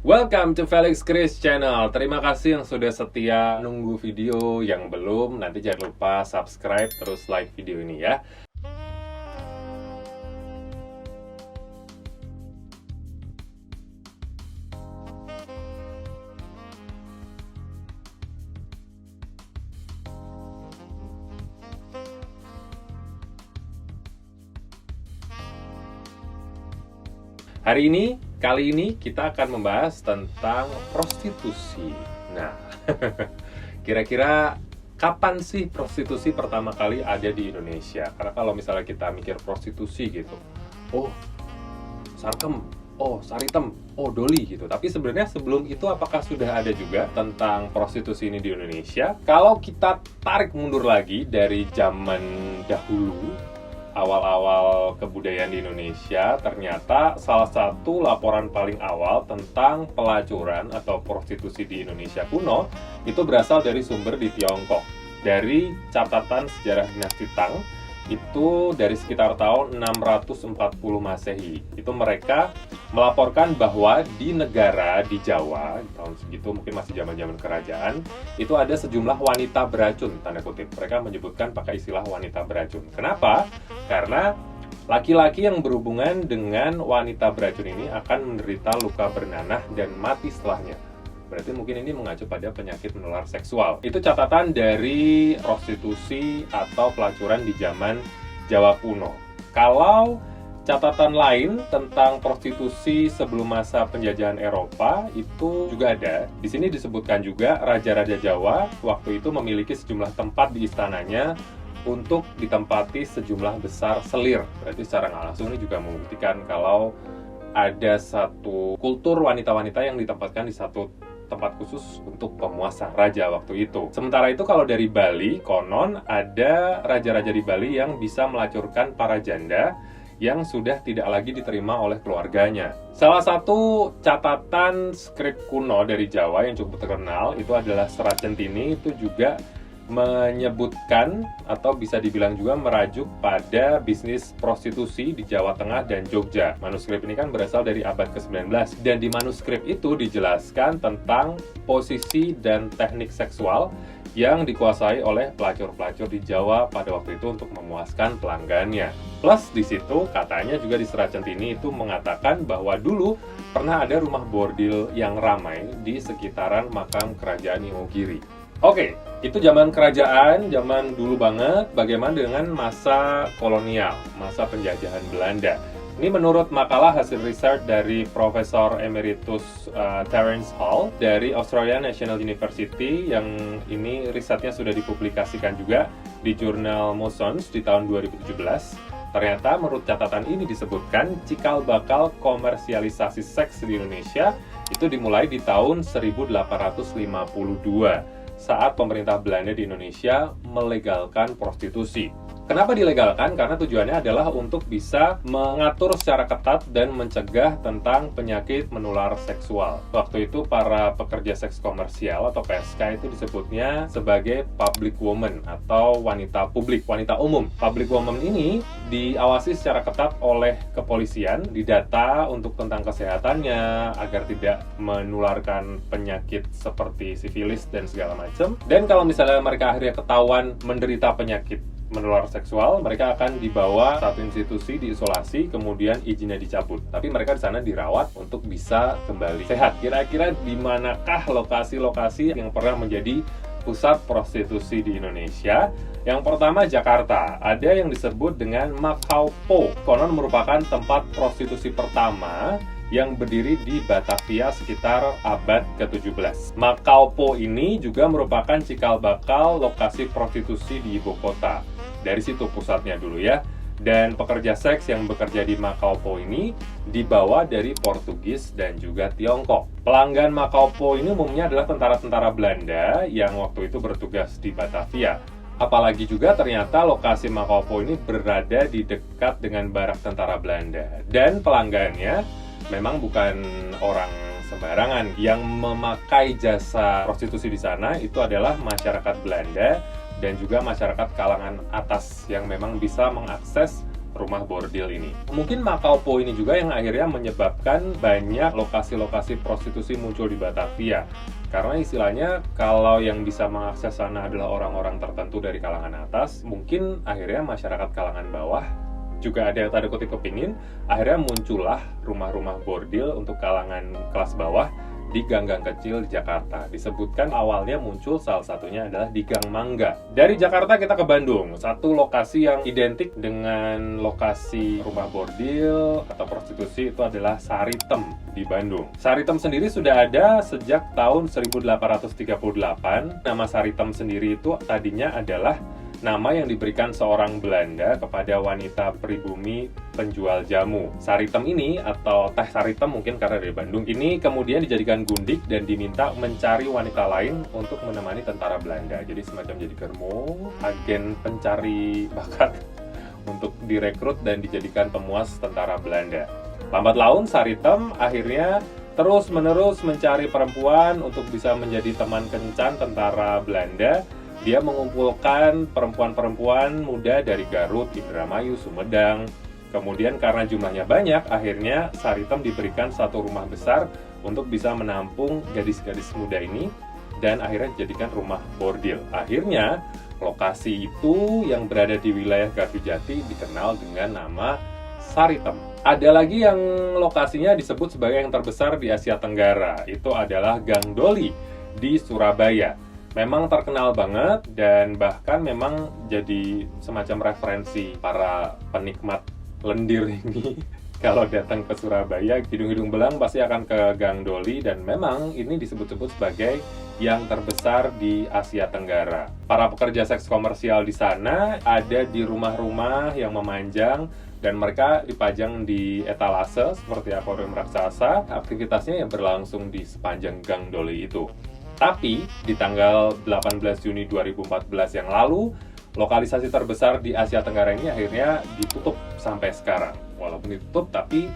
Welcome to Felix Chris Channel. Terima kasih yang sudah setia nunggu video. Yang belum, nanti jangan lupa subscribe terus like video ini ya. Kali ini kita akan membahas tentang prostitusi. Nah, kira-kira kapan sih prostitusi pertama kali ada di Indonesia? Karena kalau misalnya kita mikir prostitusi gitu, oh sarkem, oh saritem, oh doli gitu. Tapi sebenarnya sebelum itu apakah sudah ada juga tentang prostitusi ini di Indonesia? Kalau kita tarik mundur lagi dari zaman dahulu, awal-awal kebudayaan di Indonesia, ternyata salah satu laporan paling awal tentang pelacuran atau prostitusi di Indonesia kuno itu berasal dari sumber di Tiongkok. Dari catatan sejarah dinasti Tang, itu dari sekitar tahun 640 Masehi. Itu mereka melaporkan bahwa di negara di Jawa, di tahun segitu mungkin masih zaman-zaman kerajaan, itu ada sejumlah wanita beracun, tanda kutip. Mereka menyebutkan pakai istilah wanita beracun. Kenapa? Karena laki-laki yang berhubungan dengan wanita beracun ini akan menderita luka bernanah dan mati setelahnya. Berarti mungkin ini mengacu pada penyakit menular seksual. Itu catatan dari prostitusi atau pelacuran di zaman Jawa kuno. Kalau catatan lain tentang prostitusi sebelum masa penjajahan Eropa itu juga ada. Di sini disebutkan juga raja-raja Jawa waktu itu memiliki sejumlah tempat di istananya untuk ditempati sejumlah besar selir. Berarti secara nggak langsung ini juga membuktikan kalau ada satu kultur wanita-wanita yang ditempatkan di satu tempat khusus untuk pemuasa raja waktu itu. Sementara itu kalau dari Bali, konon ada raja-raja di Bali yang bisa melacurkan para janda yang sudah tidak lagi diterima oleh keluarganya. Salah satu catatan skrip kuno dari Jawa yang cukup terkenal itu adalah Serat Centini, itu juga menyebutkan atau bisa dibilang juga merajuk pada bisnis prostitusi di Jawa Tengah dan Jogja. Manuskrip ini kan berasal dari abad ke-19 dan di manuskrip itu dijelaskan tentang posisi dan teknik seksual yang dikuasai oleh pelacur-pelacur di Jawa pada waktu itu untuk memuaskan pelanggannya. Plus di situ katanya juga di Serat Centini itu mengatakan bahwa dulu pernah ada rumah bordil yang ramai di sekitaran makam kerajaan Imogiri. Oke, itu zaman kerajaan, zaman dulu banget. Bagaimana dengan masa kolonial, masa penjajahan Belanda? Ini menurut makalah hasil research dari Profesor Emeritus Terence Hall dari Australian National University, yang ini risetnya sudah dipublikasikan juga di jurnal Musons di tahun 2017. Ternyata menurut catatan ini disebutkan cikal bakal komersialisasi seks di Indonesia itu dimulai di tahun 1852. Saat pemerintah Belanda di Indonesia melegalkan prostitusi. Kenapa dilegalkan? Karena tujuannya adalah untuk bisa mengatur secara ketat dan mencegah tentang penyakit menular seksual. Waktu itu para pekerja seks komersial atau PSK itu disebutnya sebagai public woman atau wanita publik, wanita umum. Public woman ini diawasi secara ketat oleh kepolisian, didata untuk tentang kesehatannya agar tidak menularkan penyakit seperti sifilis dan segala macam. Dan kalau misalnya mereka akhirnya ketahuan menderita penyakit menular seksual, mereka akan dibawa satu institusi diisolasi, kemudian izinnya dicabut. Tapi mereka di sana dirawat untuk bisa kembali sehat. Kira-kira di manakah lokasi-lokasi yang pernah menjadi pusat prostitusi di Indonesia? Yang pertama Jakarta, ada yang disebut dengan Macau Po. Konon merupakan tempat prostitusi pertama yang berdiri di Batavia sekitar abad ke-17. Macau Po ini juga merupakan cikal bakal lokasi prostitusi di ibu kota. Dari situ pusatnya dulu ya. Dan pekerja seks yang bekerja di Macau Po ini dibawa dari Portugis dan juga Tiongkok. Pelanggan Macau Po ini umumnya adalah tentara-tentara Belanda yang waktu itu bertugas di Batavia. Apalagi juga ternyata lokasi Macau Po ini berada di dekat dengan barak tentara Belanda. Dan pelanggannya memang bukan orang sembarangan. Yang memakai jasa prostitusi di sana itu adalah masyarakat Belanda dan juga masyarakat kalangan atas yang memang bisa mengakses rumah bordil ini. Mungkin Makau Po ini juga yang akhirnya menyebabkan banyak lokasi-lokasi prostitusi muncul di Batavia. Karena istilahnya kalau yang bisa mengakses sana adalah orang-orang tertentu dari kalangan atas, mungkin akhirnya masyarakat kalangan bawah juga ada yang tanda kutip kepingin, akhirnya muncullah rumah-rumah bordil untuk kalangan kelas bawah di gang-gang kecil di Jakarta. Disebutkan awalnya muncul salah satunya adalah di Gang Mangga. Dari Jakarta kita ke Bandung, satu lokasi yang identik dengan lokasi rumah bordil atau prostitusi itu adalah Saritem di Bandung. Saritem sendiri sudah ada sejak tahun 1838. Nama Saritem sendiri itu tadinya adalah nama yang diberikan seorang Belanda kepada wanita pribumi penjual jamu. Saritem ini atau teh Saritem mungkin karena dari Bandung ini kemudian dijadikan gundik dan diminta mencari wanita lain untuk menemani tentara Belanda. Jadi semacam jadi germo, agen pencari bakat untuk direkrut dan dijadikan pemuas tentara Belanda. Lambat laun Saritem akhirnya terus-menerus mencari perempuan untuk bisa menjadi teman kencan tentara Belanda. Dia mengumpulkan perempuan-perempuan muda dari Garut, Indramayu, Sumedang. Kemudian karena jumlahnya banyak, akhirnya Saritem diberikan satu rumah besar untuk bisa menampung gadis-gadis muda ini dan akhirnya dijadikan rumah bordil. Akhirnya lokasi itu yang berada di wilayah Gardu Jati dikenal dengan nama Saritem. Ada lagi yang lokasinya disebut sebagai yang terbesar di Asia Tenggara. Itu adalah Gang Doli di Surabaya. Memang terkenal banget dan bahkan memang jadi semacam referensi para penikmat lendir ini. Kalau datang ke Surabaya, hidung-hidung belang pasti akan ke Gang Doli dan memang ini disebut-sebut sebagai yang terbesar di Asia Tenggara. Para pekerja seks komersial di sana ada di rumah-rumah yang memanjang dan mereka dipajang di etalase seperti akuarium raksasa. Aktivitasnya yang berlangsung di sepanjang Gang Doli itu. Tapi di tanggal 18 Juni 2014 yang lalu, lokalisasi terbesar di Asia Tenggara ini akhirnya ditutup sampai sekarang. Walaupun ditutup, tapi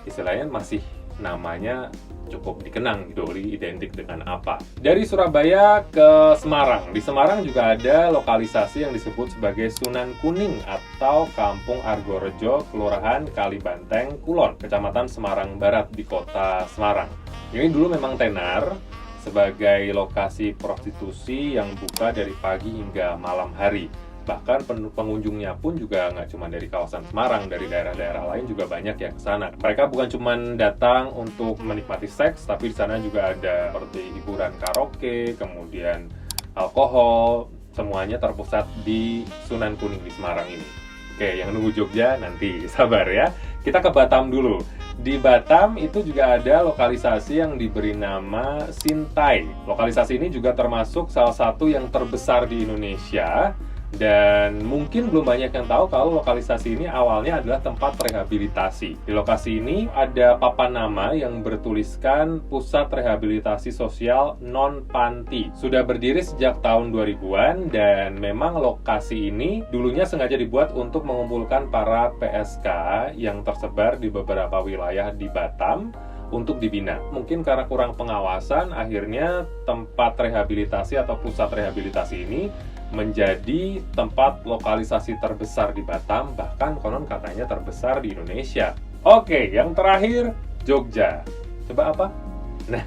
istilahnya masih namanya cukup dikenang. Doli identik dengan apa? Dari Surabaya ke Semarang. Di Semarang juga ada lokalisasi yang disebut sebagai Sunan Kuning atau Kampung Argorejo, Kelurahan Kalibanteng, Kulon, Kecamatan Semarang Barat di kota Semarang. Ini dulu memang tenar sebagai lokasi prostitusi yang buka dari pagi hingga malam hari. Bahkan pengunjungnya pun juga nggak cuma dari kawasan Semarang, dari daerah-daerah lain juga banyak yang ke sana. Mereka bukan cuma datang untuk menikmati seks, tapi di sana juga ada seperti hiburan karaoke, kemudian alkohol, semuanya terpusat di Sunan Kuning di Semarang ini. Oke, yang nunggu Jogja nanti sabar ya. Kita ke Batam dulu. Di Batam itu juga ada lokalisasi yang diberi nama Sintai. Lokalisasi ini juga termasuk salah satu yang terbesar di Indonesia. Dan mungkin belum banyak yang tahu kalau lokalisasi ini awalnya adalah tempat rehabilitasi. Di lokasi ini ada papan nama yang bertuliskan Pusat Rehabilitasi Sosial Non-Panti. Sudah berdiri sejak tahun 2000-an dan memang lokasi ini dulunya sengaja dibuat untuk mengumpulkan para PSK yang tersebar di beberapa wilayah di Batam untuk dibina. Mungkin karena kurang pengawasan, akhirnya tempat rehabilitasi atau pusat rehabilitasi ini menjadi tempat lokalisasi terbesar di Batam, bahkan konon katanya terbesar di Indonesia. Oke, yang terakhir, Jogja. Coba apa? Nah,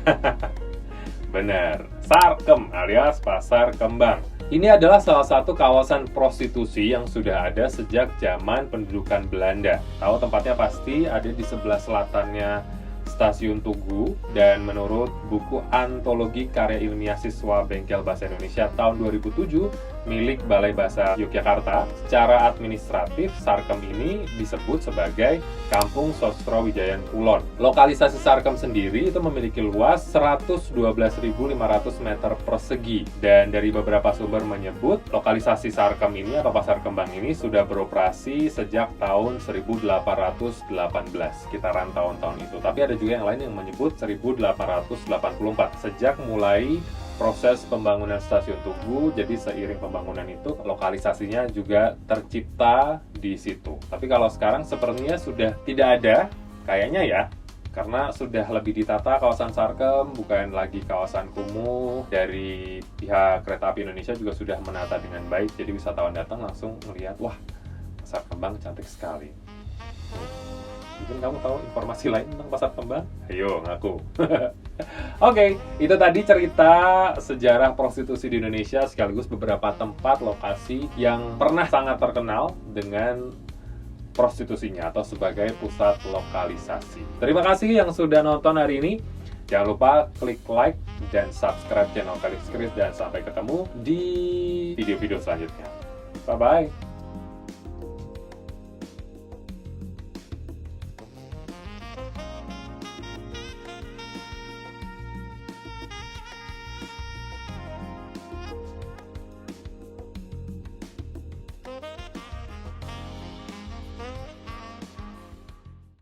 benar, Sarkem alias Pasar Kembang. Ini adalah salah satu kawasan prostitusi yang sudah ada sejak zaman pendudukan Belanda. Tahu tempatnya pasti ada di sebelah selatannya Stasiun Tugu, dan menurut buku Antologi Karya Ilmiah Siswa Bengkel Bahasa Indonesia tahun 2007 milik Balai Bahasa Yogyakarta, secara administratif Sarkem ini disebut sebagai Kampung Sosro Wijayan Kulon. Lokalisasi Sarkem sendiri itu memiliki luas 112.500 meter persegi, dan dari beberapa sumber menyebut lokalisasi Sarkem ini atau Pasar Kembang ini sudah beroperasi sejak tahun 1818, sekitaran tahun-tahun itu. Tapi ada juga yang lain yang menyebut 1884, sejak mulai proses pembangunan Stasiun Tugu. Jadi seiring pembangunan itu lokalisasinya juga tercipta di situ. Tapi kalau sekarang sepertinya sudah tidak ada, kayaknya ya, karena sudah lebih ditata kawasan Sarkem, bukan lagi kawasan kumuh. Dari pihak Kereta Api Indonesia juga sudah menata dengan baik, jadi wisatawan datang langsung melihat, wah, Pasar Kembang cantik sekali. Mungkin kamu tahu informasi lain tentang pasar kembang? Ayo, ngaku. Oke, itu tadi cerita sejarah prostitusi di Indonesia sekaligus beberapa tempat lokasi yang pernah sangat terkenal dengan prostitusinya atau sebagai pusat lokalisasi. Terima kasih yang sudah nonton hari ini. Jangan lupa klik like dan subscribe channel Felix Kris dan sampai ketemu di video-video selanjutnya. Bye-bye.